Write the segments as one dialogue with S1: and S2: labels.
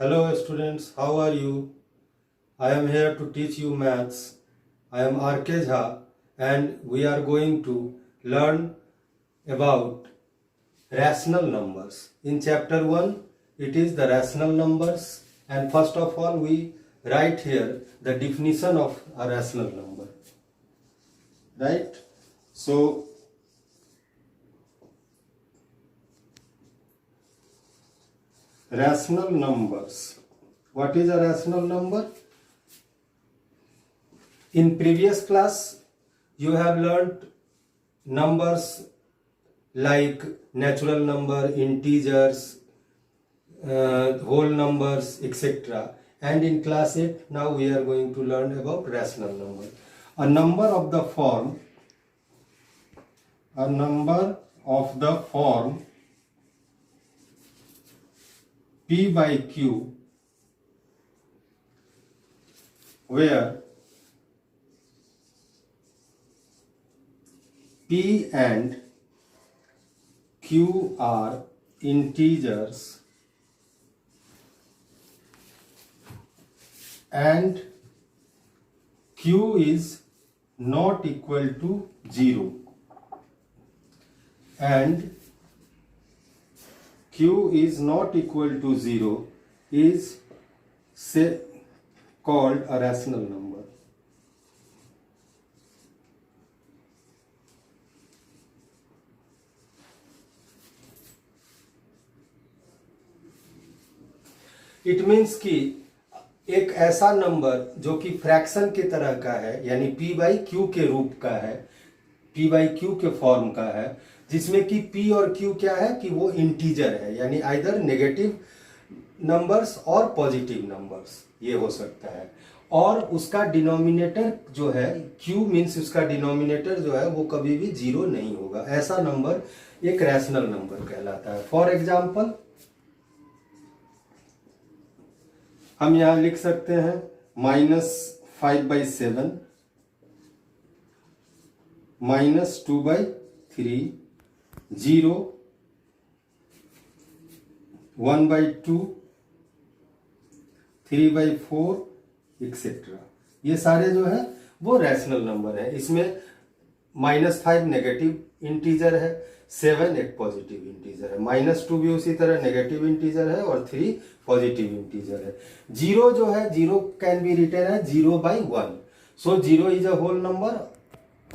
S1: Hello students, how are you? I am here to teach you maths. I am RK Jha and we are going to learn about rational numbers. In chapter 1, it is the rational numbers, and first of all we write here the definition of a rational number. Right? So rational numbers. What is a rational number? In previous class, you have learnt numbers like natural number, integers, whole numbers, etc. And in class 8, now we are going to learn about rational number. A number of the form P by Q, where P and Q are integers and Q is not equal to 0 and Q is not equal to 0 is called a rational number. It means कि एक ऐसा number जो कि fraction के तरह का है, यानी P बाई Q के रूप का है, P बाई Q के फॉर्म का है, जिसमें कि P और Q क्या है कि वो इंटीजर है, यानी आइदर नेगेटिव नंबर्स और पॉजिटिव नंबर्स ये हो सकता है, और उसका डिनोमिनेटर जो है Q मीन्स उसका डिनोमिनेटर जो है वो कभी भी 0 नहीं होगा। ऐसा नंबर एक रैशनल नंबर कहलाता है। फॉर एग्जाम्पल हम यहां लिख सकते हैं -5/7, -2/3, 0, 1/2, 3/4 एक्सेट्रा। ये सारे जो है वो रैशनल नंबर है। इसमें -5 नेगेटिव इंटीजर है, 7 एक पॉजिटिव इंटीजर है, -2 भी उसी तरह नेगेटिव इंटीजर है और 3 पॉजिटिव इंटीजर है। 0 जो है 0 कैन बी रिटन है 0/1। So 0 is a whole number,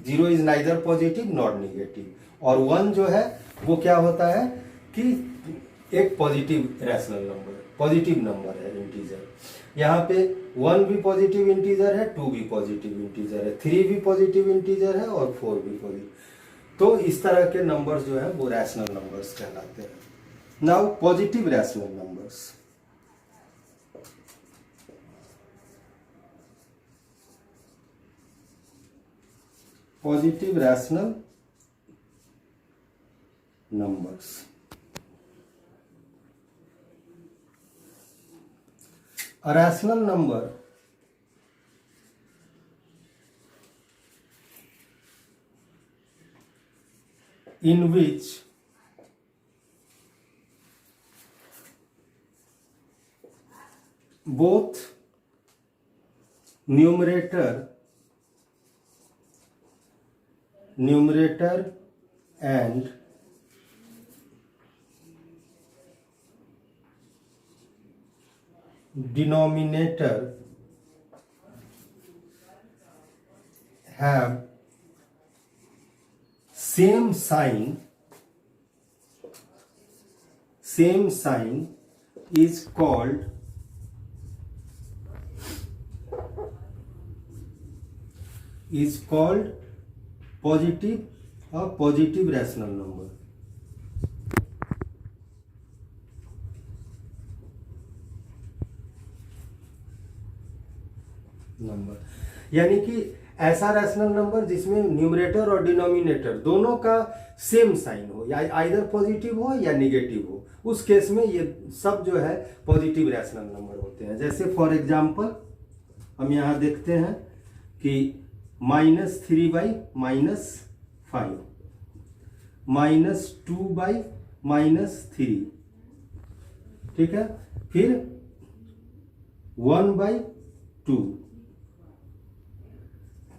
S1: 0 is neither positive not negative, और 1 जो है वो क्या होता है कि एक positive rational number, positive number है, इंटीजर। यहाँ पे 1 भी पॉजिटिव इंटीजर है, 2 भी पॉजिटिव इंटीजर है, 3 भी पॉजिटिव इंटीजर है और 4 भी पॉजिटिव। तो इस तरह के नंबर्स जो है वो रैशनल नंबर्स कहलाते हैं। Now positive rational numbers. Positive rational numbers. A rational number in which both numerator and denominator have same sign is called positive rational number. यानी कि ऐसा रैशनल नंबर जिसमें न्यूमरेटर और डिनोमिनेटर दोनों का सेम साइन हो, या आइदर पॉजिटिव हो या नेगेटिव हो, उस केस में ये सब जो है पॉजिटिव रैशनल नंबर होते हैं। जैसे फॉर एग्जांपल हम यहाँ देखते हैं कि -3/-5, -2/-3, ठीक है। फिर 1/2,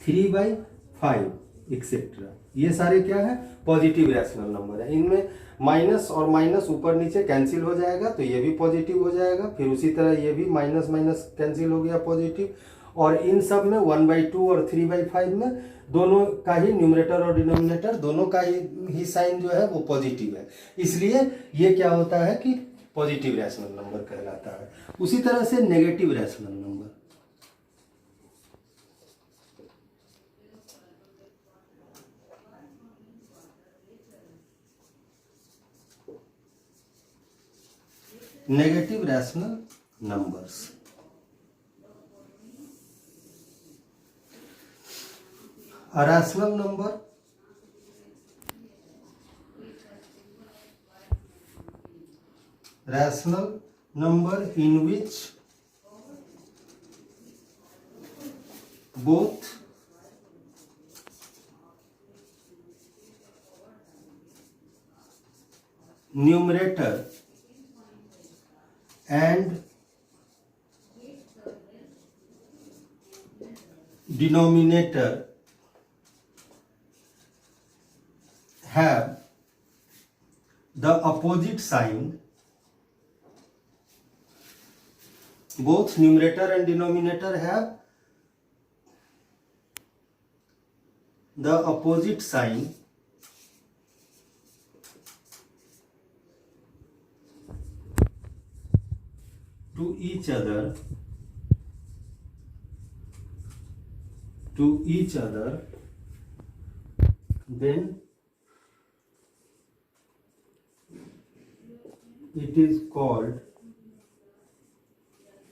S1: 3/5 एक्सेट्रा। ये सारे क्या है? पॉजिटिव रैशनल नंबर है। इनमें माइनस और माइनस ऊपर नीचे कैंसिल हो जाएगा तो ये भी पॉजिटिव हो जाएगा। फिर उसी तरह ये भी माइनस माइनस कैंसिल हो गया पॉजिटिव। और इन सब में 1/2 और 3/5 में दोनों का ही न्यूमरेटर और डिनोमिनेटर दोनों का ही साइन जो है वो पॉजिटिव है, इसलिए ये क्या होता है कि पॉजिटिव रैशनल नंबर कहलाता है। उसी तरह से negative rational number, negative rational numbers. A rational number in which both numerator and denominator have the opposite sign. Both numerator and denominator have the opposite sign to each other, then it is called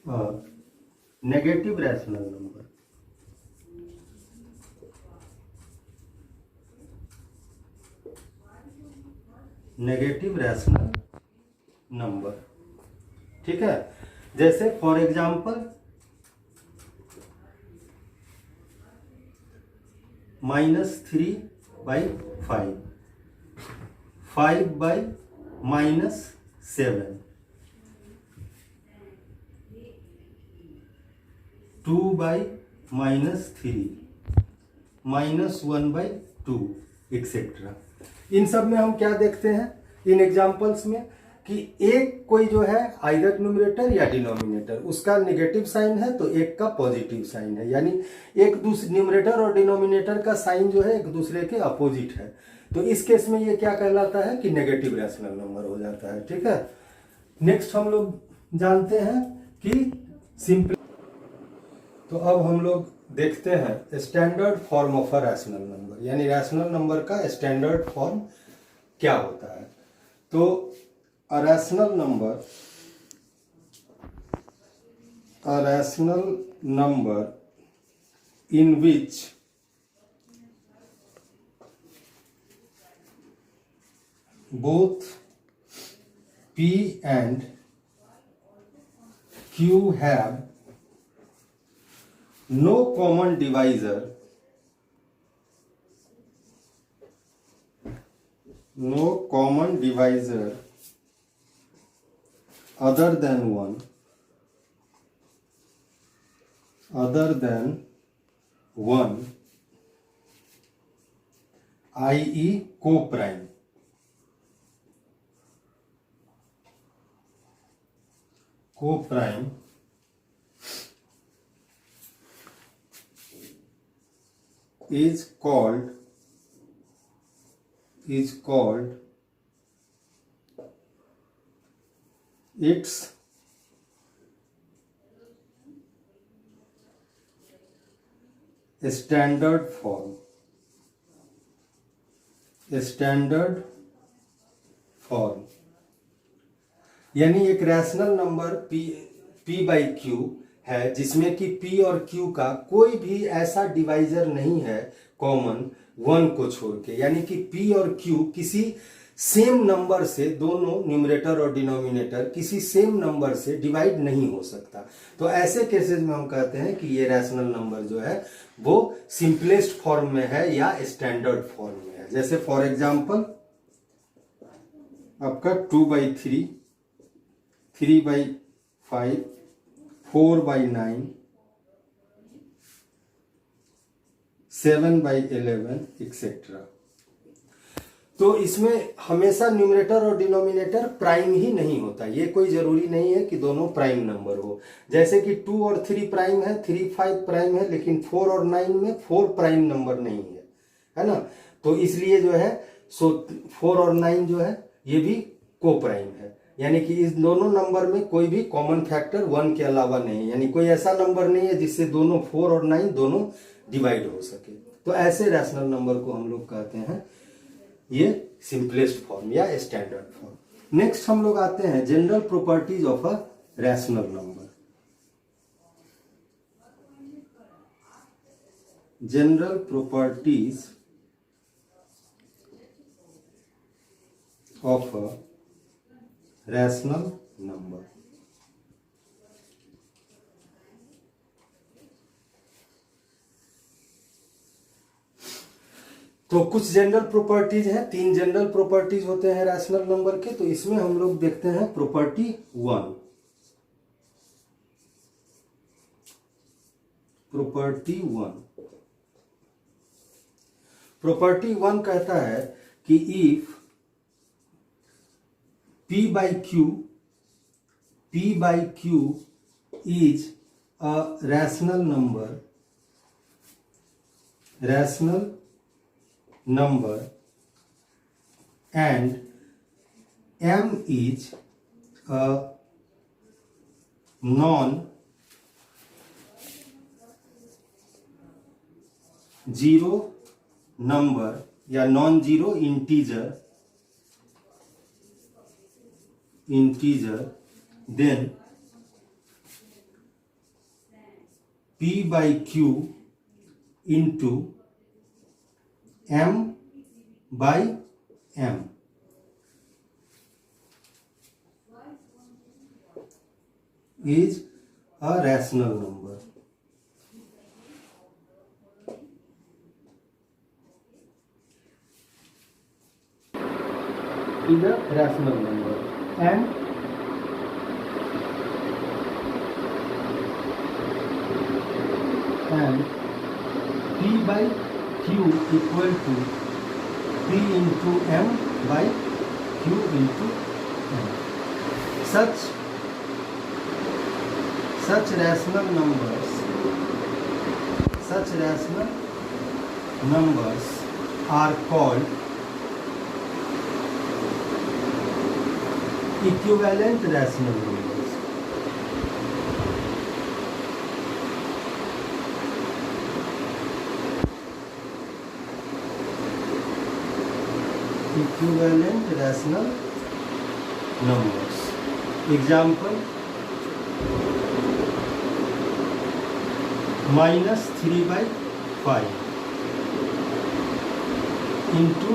S1: a negative rational number. Negative rational number, ठीक है। जैसे for example -3/5, 5/-7, 2/-3, -1/2 etcetera. इन सब में हम क्या देखते हैं इन examples में कि एक कोई जो है आइदर न्यूमरेटर या डिनोमिनेटर उसका नेगेटिव साइन है तो एक का पॉजिटिव साइन है, यानी एक दूसरे न्यूमरेटर और डिनोमिनेटर का साइन जो है एक दूसरे के अपोजिट है। तो इस केस में ये क्या कहलाता है कि नेगेटिव रैशनल नंबर हो जाता है, ठीक है। नेक्स्ट हम लोग जानते हैं कि सिंपल। तो अब हम लोग देखते हैं standard form of a rational number, यानी रैशनल नंबर का स्टैंडर्ड फॉर्म क्या होता है। तो a rational number in which both P and Q have no common divisor, other than one, i.e. co-prime. Co-prime is called its standard form, यानी एक rational number P/Q है जिसमें कि P और Q का कोई भी ऐसा डिवाइजर नहीं है कॉमन 1 को छोड़ के, यानी कि P और Q किसी सेम नंबर से, दोनों न्यूमरेटर और डिनोमिनेटर किसी सेम नंबर से डिवाइड नहीं हो सकता। तो ऐसे केसेस में हम कहते हैं कि ये रैशनल नंबर जो है वो सिंपलेस्ट फॉर्म में है या स्टैंडर्ड फॉर्म में है। जैसे फॉर एग्जांपल आपका 2/3, 3/5, 4/9, 7/11 एक्सेट्रा। तो इसमें हमेशा न्यूमरेटर और डिनोमिनेटर प्राइम ही नहीं होता, ये कोई जरूरी नहीं है कि दोनों प्राइम नंबर हो। जैसे कि 2 और 3 प्राइम है, 3 5 प्राइम है, लेकिन 4 और 9 में 4 प्राइम नंबर नहीं है ना। तो इसलिए जो है 4 और 9 जो है ये भी को प्राइम है, यानी कि इस दोनों नंबर में कोई भी कॉमन फैक्टर 1 के अलावा नहीं है, यानी कोई ऐसा नंबर नहीं है जिससे दोनों 4 और 9 दोनों डिवाइड हो सके। तो ऐसे रैशनल नंबर को हम लोग कहते हैं ये सिंपलेस्ट फॉर्म या स्टैंडर्ड फॉर्म। नेक्स्ट हम लोग आते हैं general properties of a rational number. General properties of a rational number. तो कुछ जनरल प्रॉपर्टीज हैं, 3 जनरल प्रॉपर्टीज होते हैं रैशनल नंबर के। तो इसमें हम लोग देखते हैं प्रॉपर्टी 1। प्रॉपर्टी 1 कहता है कि if P by Q is a rational number and M is a non-zero number या non-zero integer, then P by Q into M by M is a rational number. Is a rational number and P by Q equal to P into M by Q into M. Such rational numbers are called equivalent rational numbers. Equivalent rational numbers. Example: -3/5 into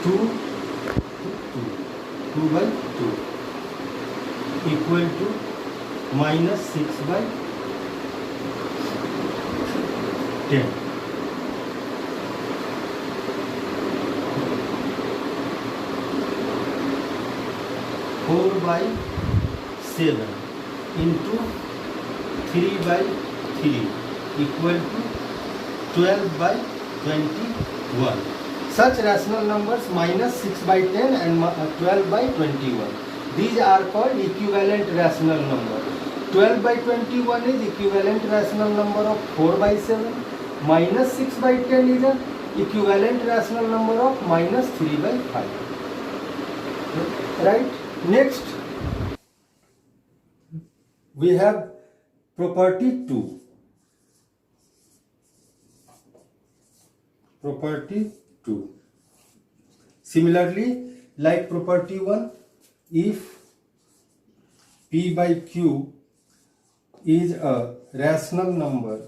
S1: 2/2 equal to -6/10. 4/7 into 3/3 equal to 12/21. Such rational numbers -6/10 and 12/21. These are called equivalent rational number. 12/21 is equivalent rational number of 4/7. -6/10 is an equivalent rational number of -3/5. Right? Next, we have property 2. Similarly, like property 1, if P by Q is a rational number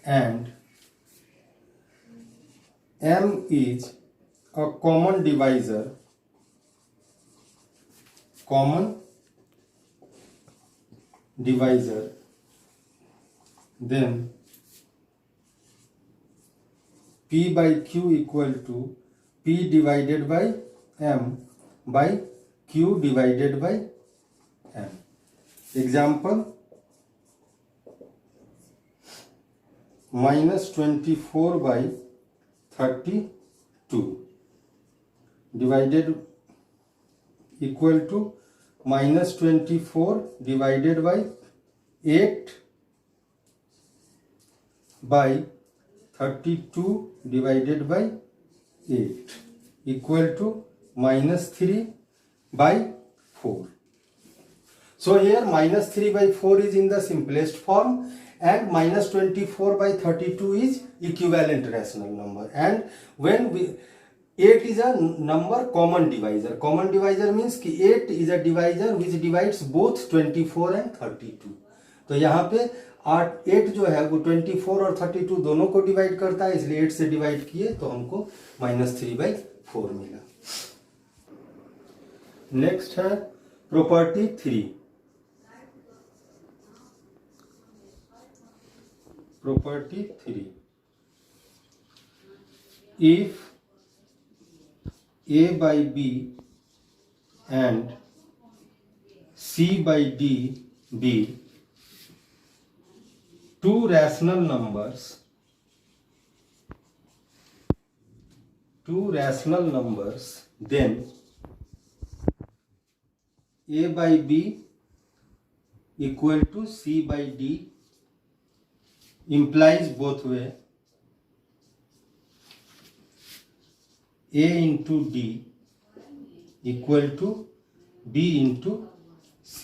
S1: and M is a common divisor, then P by Q equal to P divided by M by Q divided by M. Example, -24 by 32 divided equal to -24 divided by 8 by 32 divided by 8 equal to -3 by 4. So here -3 by 4 is in the simplest form and -24 by 32 is equivalent rational number. And when 8 is a number common divisor. Common divisor means कि 8 is a divisor which divides both 24 and 32. तो यहाँ पे 8 जो है वो 24 और 32 दोनों को डिवाइड करता है, इसलिए 8 से डिवाइड किए तो हमको -3/4 मिला। नेक्स्ट है property 3। Property 3, if A by B and C by D be two rational numbers, then A by B equal to C by D implies both way A into D equal to B into C.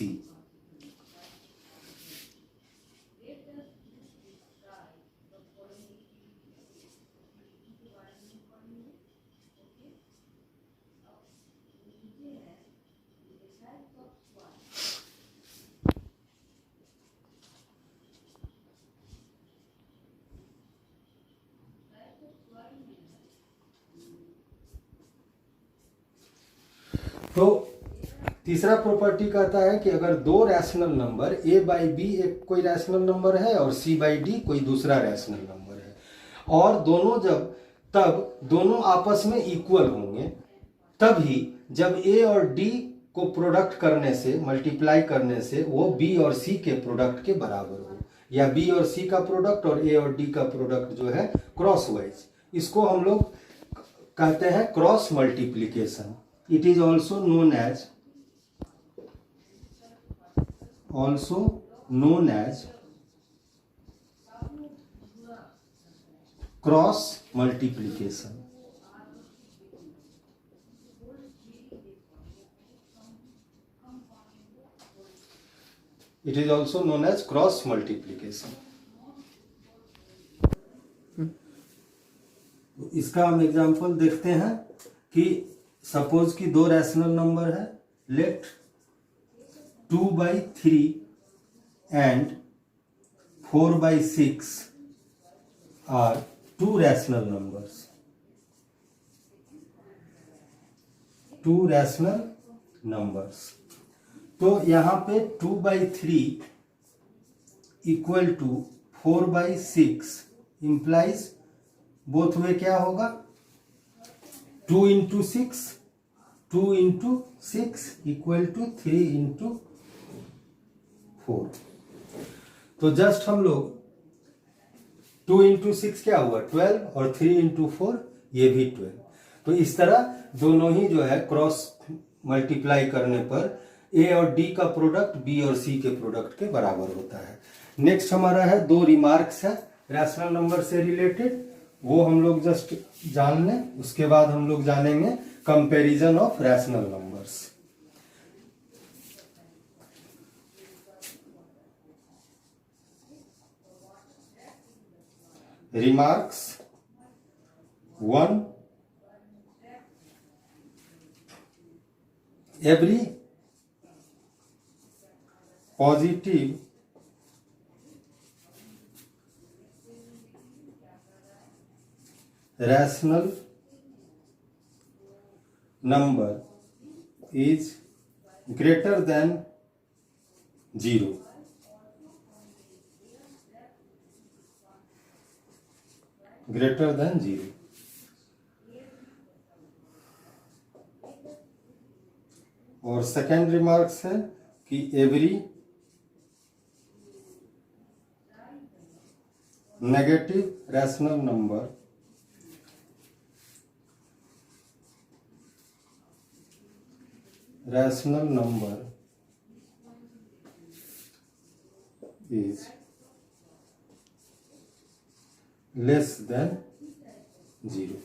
S1: तो तीसरा property कहता है कि अगर दो rational number A by b एक कोई rational number है और C बाई डी कोई दूसरा रैशनल नंबर है और तब दोनों आपस में इक्वल होंगे, तभी जब A और D को प्रोडक्ट करने से, मल्टीप्लाई करने से वो B और C के प्रोडक्ट के बराबर हो, या B और C का प्रोडक्ट और A और D का प्रोडक्ट जो है क्रॉस वाइज, इसको हम लोग कहते हैं cross multiplication. It is also known as cross multiplication. It is also known as cross multiplication. इसका हम एग्जांपल देखते हैं कि सपोज कि दो रैशनल नंबर है, late 2/3 and 4/6 are two rational numbers. तो यहां पे 2/3 equal to 4/6 implies both way क्या होगा, 2 into 6 इक्वल टू 3 into 4। तो जस्ट हम लोग 2 into 6 क्या हुआ 12 और 3 into 4 ये भी 12। तो इस तरह दोनों ही जो है क्रॉस मल्टीप्लाई करने पर A और D का प्रोडक्ट B और C के प्रोडक्ट के बराबर होता है। नेक्स्ट हमारा है दो रिमार्क्स है रैशनल नंबर से रिलेटेड, वो हम लोग जस्ट जान लें, उसके बाद हम लोग जानेंगे comparison of rational numbers. Remarks 1, every positive rational number is greater than 0. और सेकेंड रिमार्क्स है कि every negative rational number is less than 0।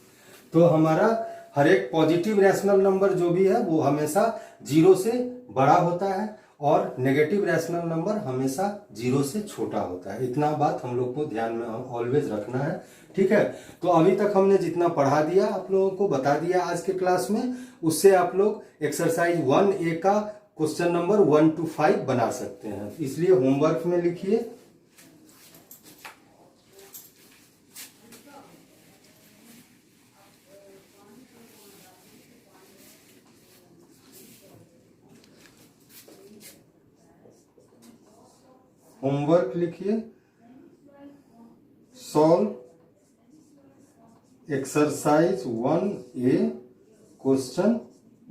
S1: तो हमारा हर एक पॉजिटिव रैशनल नंबर जो भी है वो हमेशा 0 से बड़ा होता है और नेगेटिव रैशनल नंबर हमेशा 0 से छोटा होता है। इतना बात हम लोग को ध्यान में ऑलवेज रखना है, ठीक है। तो अभी तक हमने जितना पढ़ा दिया आप लोगों को बता दिया आज के क्लास में, उससे आप लोग एक्सरसाइज 1A का क्वेश्चन नंबर 1 to 5 बना सकते हैं। इसलिए होमवर्क में लिखिए solve exercise 1A question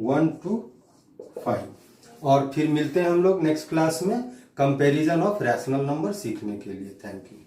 S1: 1 to 5। और फिर मिलते हैं हम लोग नेक्स्ट क्लास में कंपैरिजन ऑफ रैशनल नंबर सीखने के लिए। Thank you.